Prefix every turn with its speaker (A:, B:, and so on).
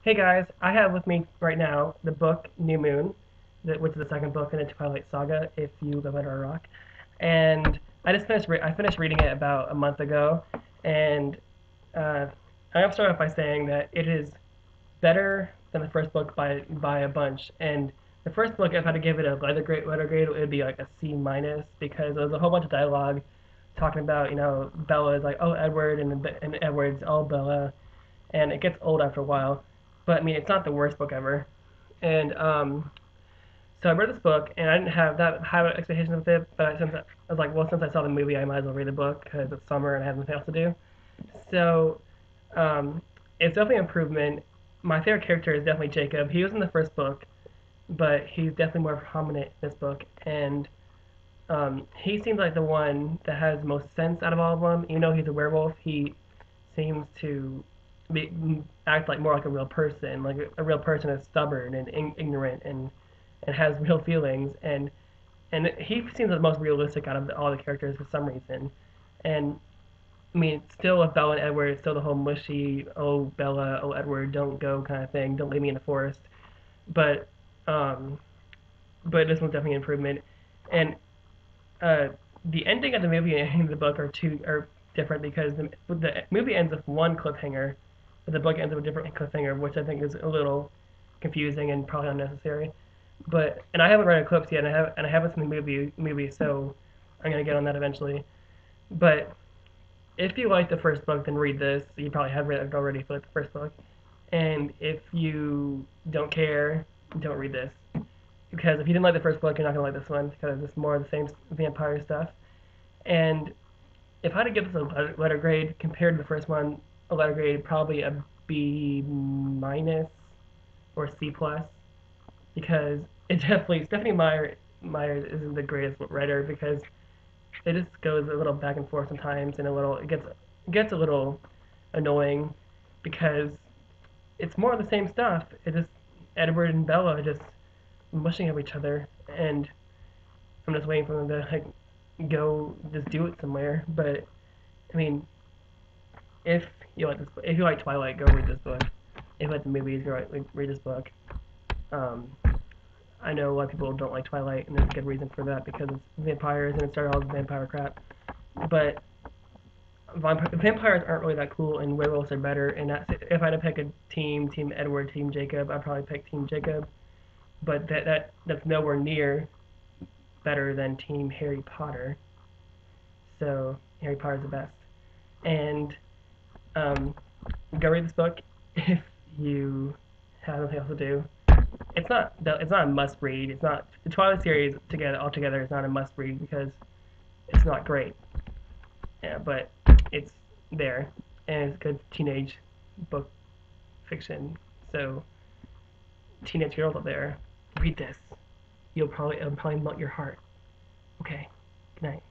A: Hey guys, I have with me right now the book New Moon, which is the second book in the Twilight Saga. If you live under a rock, and I finished reading it about a month ago, and uh, I'm gonna start off by saying that it is better than the first book by a bunch. And the first book, if I had to give it a letter grade, it would be like a C minus because there was a whole bunch of dialogue talking about Bella is like, oh, Edward, and Edward's, oh, Bella, and it gets old after a while. But I mean, it's not the worst book ever. And so I read this book, and I didn't have that high expectations with it. But since I was like, well, since I saw the movie, I might as well read the book because it's summer and I have nothing else to do. So um, it's definitely an improvement. My favorite character is definitely Jacob. He was in the first book, but he's definitely more prominent in this book, and he seems like the one that has the most sense out of all of them. Even though he's a werewolf, he seems to be, act like more like a real person. Like a real person is stubborn and ignorant and has real feelings. And he seems the most realistic out of all the characters for some reason. And I mean, still with Bella and Edward, it's still the whole mushy, oh Bella, oh Edward, don't go kind of thing. Don't leave me in the forest. But um, but this one's definitely an improvement. And uh, the ending of the movie and the ending of the book are different because the movie ends with one cliffhanger, but the book ends with a different cliffhanger, which I think is a little confusing and probably unnecessary. But and I haven't read Eclipse yet, and I haven't seen the movie, so I'm gonna get on that eventually. But if you like the first book, then read this. You probably have read it already for the first book. And if you don't care, don't read this because if you didn't like the first book, you're not gonna like this one because it's more of the same vampire stuff. And if I had to give this a letter grade compared to the first one, a letter grade probably a B minus or C plus because Stephanie Myers isn't the greatest writer because it just goes a little back and forth sometimes and it gets a little annoying because it's more of the same stuff. It just Edward and Bella are just mushing up each other, and I'm just waiting for them to like go just do it somewhere. But I mean, if if you like Twilight, go read this book. If you like the movies, read this book. Um, I know a lot of people don't like Twilight, and there's a good reason for that because it's vampires and it started all the vampire crap. But vampires aren't really that cool, and werewolves are better. And if I had to pick a Team Edward, Team Jacob, I'd probably pick Team Jacob. But that's nowhere near better than Team Harry Potter. So Harry Potter's the best. And um, go read this book if you have nothing else to do. It's not a must read. It's not the Twilight series together altogether is not a must read because it's not great. Yeah, but it's there and it's good teenage book fiction. So teenage girls out there, read this. It'll probably melt your heart. Okay. Good night.